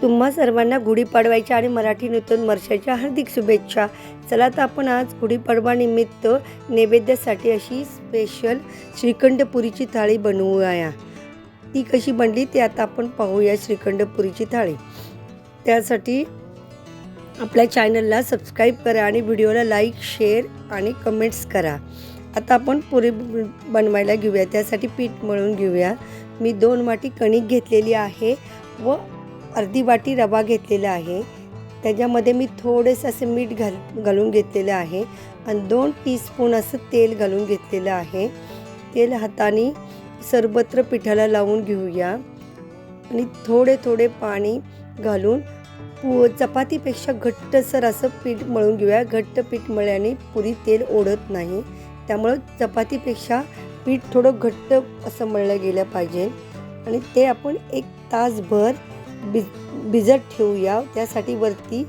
तुम्हा सर्वांना गुढीपाडव्याच्या आणि मराठी नूतन वर्षाच्या हार्दिक शुभेच्छा. चला तर आपण आज गुढीपाडवा निमित्त नैवेद्यासाठी अशी स्पेशल श्रीखंड पुरीची थाळी बनवूया. ती कशी बनली ते आता आपण पाहूया. श्रीखंड पुरीची थाळी, त्यासाठी आपल्या चॅनलला सबस्क्राईब करा आणि व्हिडिओला लाईक, शेअर आणि कमेंट्स करा. आता आपण पुरी बनवायला घेऊया. त्यासाठी पीठ मळून घेऊया. मी 2 वाटी कणिक घेतलेली आहे व अर्धी वाटी रवा घेतलेला आहे. त्याच्यामध्ये मी थोडेसे असे मीठ घालून घेतलेलं आहे आणि 2 टीस्पून असं तेल घालून घेतलेलं आहे. तेल हाताने सर्वत्र पिठाला लावून घेऊया आणि थोडे थोडे पाणी घालून चपातीपेक्षा घट्टसर असं पीठ मळून घेऊया. घट्ट पीठ मळल्याने पुरी तेल ओढत नाही, त्यामुळं चपातीपेक्षा पीठ थोडं घट्ट असं मळलं गेलं पाहिजे. आणि ते आपण 1 तासभर भिजत ठेवूया. त्यासाठी वरती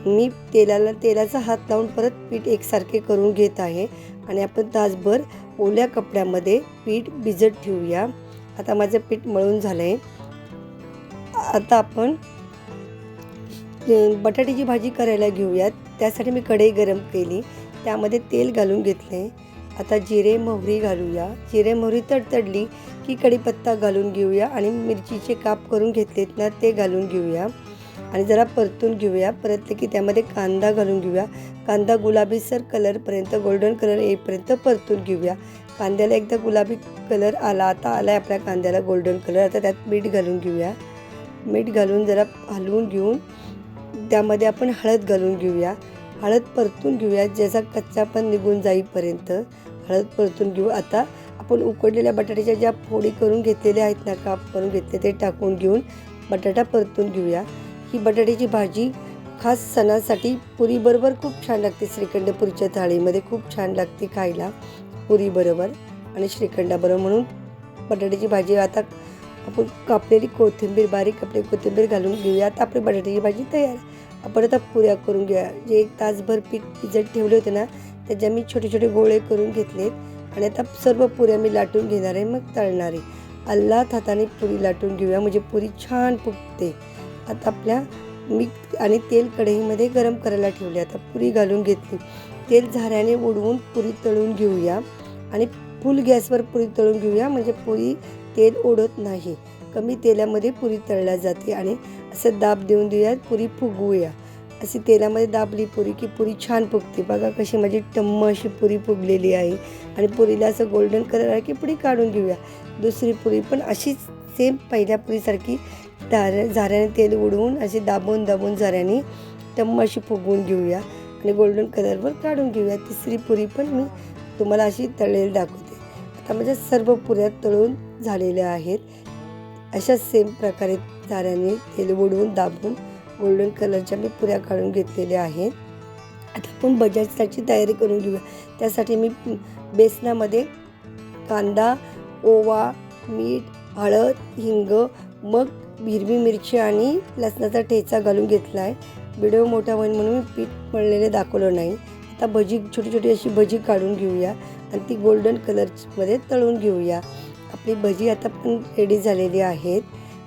मी तेलाचा हात लावून परत पीठ एकसारखे करून घेत आहे आणि आपण तासभर ओल्या कपड्यामध्ये पीठ भिजत ठेवूया. आता माझं पीठ मळून झालं आहे. आता आपण बटाट्याची भाजी करायला घेऊयात. त्यासाठी मी कढई गरम केली, त्यामध्ये तेल घालून घेतले. आता जिरे मोहरी घालूया. जिरे मोहरी तडतडली की कढीपत्ता घालून घेऊया आणि मिरचीचे काप करून घेतलेत ना ते घालून घेऊया आणि जरा परतून घेऊया. परतले की त्यामध्ये कांदा घालून घेऊया. कांदा गुलाबीसर कलरपर्यंत, गोल्डन कलर येईपर्यंत परतून घेऊया. कांद्याला एकदा गुलाबी कलर आला, आता आला आहे आपल्या कांद्याला गोल्डन कलर. आता त्यात मीठ घालून घेऊया. मीठ घालून जरा हलवून घेऊन त्यामध्ये आपण हळद घालून घेऊया. हळद परतून घेऊया, ज्याचा कच्चा पण निघून जाईपर्यंत हळद परतून घेऊ. आता आपण उकडलेल्या बटाट्याच्या ज्या फोडी करून घेतलेल्या आहेत ना, काप करून घेतले ते टाकून घेऊन बटाटा परतून घेऊया. ही बटाट्याची भाजी खास सणासाठी पुरीबरोबर खूप छान लागते. श्रीखंड पुरीच्या थाळीमध्ये खूप छान लागते खायला पुरीबरोबर आणि श्रीखंडाबरोबर. म्हणून बटाट्याची भाजी आता आपण कापलेली कोथिंबीर, बारीक कापलेली कोथिंबीर घालून घेऊया. आता आपली बटाट्याची भाजी तयार. आपण आता पुऱ्या करून घेऊया. जे 1 तासभर पीठ भिजत ठेवले होते ना, त्याच्या मी छोटे छोटे गोळे करून घेतलेत आणि आता सर्व पुऱ्या मी लाटून घेणार आहे, मग तळणार आहे. अल्लात हाताने पुरी लाटून घेऊया, म्हणजे पुरी छान फुगते. आता आपल्या मीठ आणि तेल कढईमध्ये गरम करायला ठेवले. आता पुरी घालून घेतली. तेल झाऱ्याने उडवून पुरी तळून घेऊया आणि फुल गॅसवर पुरी तळून घेऊया, म्हणजे पुरी तेल ओढत नाही. कमी तेलामध्ये पुरी तळल्या जाते आणि असं दाब देऊन देऊया, पुरी फुगवूया. अशी तेलामध्ये दाबली पुरी की पुरी छान फुगते. बघा कशी माझी टम्म अशी पुरी फुगलेली आहे आणि पुरीला असं गोल्डन कलर आहे की पुरी काढून घेऊया. दुसरी पुरी पण अशीच सेम पहिल्या पुरीसारखी झाऱ्याने तेल उडवून अशी दाबून दाबून झाऱ्याने टम्म अशी फुगवून घेऊया आणि गोल्डन कलरवर काढून घेऊया. तिसरी पुरी पण मी तुम्हाला अशी तळलेली दाखवते. आता माझ्या सर्व पुऱ्या तळून झालेल्या आहेत. अशा सेम प्रकारे झाऱ्याने तेल उडवून दाबून गोल्डन कलरच्या मी पुऱ्या काढून घेतलेल्या आहेत. आता आपण भज्याची तयारी करून घेऊया. त्यासाठी मी बेसनामध्ये कांदा, ओवा, मीठ, हळद, हिंग, मग हिरवी मिरची आणि लसणाचा ठेचा घालून घेतला आहे. व्हिडिओ मोठा होईल म्हणून मी पीठ मळलेले दाखवलं नाही. आता भजी छोटी छोटी अशी भजी काढून घेऊया आणि ती गोल्डन कलरमध्ये तळून घेऊया. आपली भजी आता पण रेडी झालेली आहेत.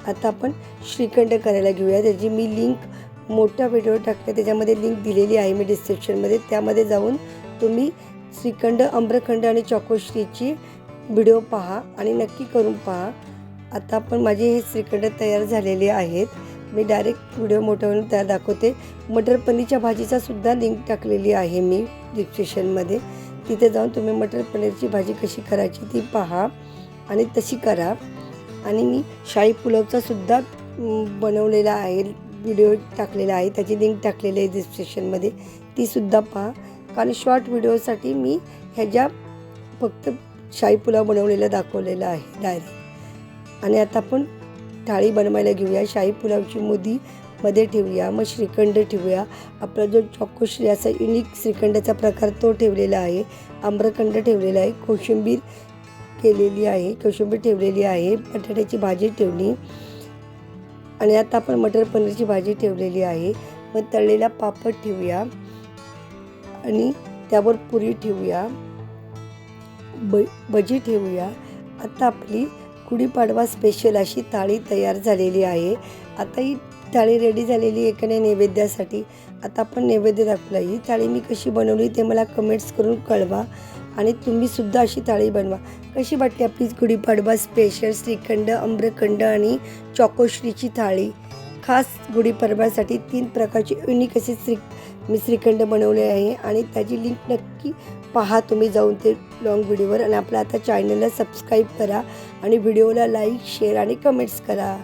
आता आपण श्रीखंड करायला घेऊया. त्याची मी लिंक मोठा व्हिडिओ टाकला, त्याच्यामध्ये लिंक दिलेली आहे मी डिस्क्रिप्शनमध्ये. त्यामध्ये जाऊन तुम्ही श्रीखंड, आम्रखंड आणि चॉकोश्रीची व्हिडिओ पहा आणि नक्की करून पहा. आता आपण माझे हे श्रीखंड तयार झालेले आहेत. मी डायरेक्ट व्हिडिओ मोठा होऊन त्या दाखवते. मटर पनीरच्या भाजीचा सुद्धा लिंक टाकलेली आहे मी डिस्क्रिप्शनमध्ये. तिथे जाऊन तुम्ही मटर पनीरची भाजी कशी करायची ती पहा आणि तशी करा. आणि मी शाही पुलावचा सुद्धा बनवलेला आहे, व्हिडिओ टाकलेला आहे, त्याची लिंक टाकलेली आहे डिस्क्रिप्शनमध्ये, ती सुद्धा पहा. कारण शॉर्ट व्हिडिओसाठी मी ह्याच्या फक्त शाही पुलाव बनवलेला दाखवलेला आहे डायरेक्ट. आणि आता आपण थाळी बनवायला घेऊया. शाही पुलावची मुदी मध्ये ठेवूया, मग श्रीखंड ठेवूया. आपला जो चॉकोश्री असा युनिक श्रीखंडाचा प्रकार तो ठेवलेला आहे. आम्रखंड ठेवलेला आहे. कोशिंबीर ठेवलेली आहे. बटाट्याची भाजी ठेवली आणि आता आपण मटर पनीरची भाजी ठेवलेली आहे. मग तळलेला पापड ठेवूया आणि त्यावर पुरी ठेवूया, भजी ठेवूया. आता आपली गुढीपाडवा स्पेशल अशी थाळी तयार झालेली आहे. आता ही थाळी रेडी झालेली एकाने नैवेद्यासाठी. आता आपण नैवेद्य दाखवला. ही थाळी मी कशी बनवली ते मला कमेंट्स करून कळवा आणि तुम्हीसुद्धा अशी थाळी बनवा. कशी वाटली आपली गुढीपाडवा स्पेशल श्रीखंड, आम्रखंड आणि चॉकोश्रीची थाळी. खास गुढीपाडव्यासाठी 3 प्रकारचे युनिक असे मी श्रीखंड बनवले आहे आणि त्याची लिंक नक्की पहा तुम्ही जाऊन ते लॉंग व्हिडिओवर. आणि आपल्या आता चॅनलला सबस्क्राईब करा आणि व्हिडिओला लाईक, शेअर आणि कमेंट्स करा.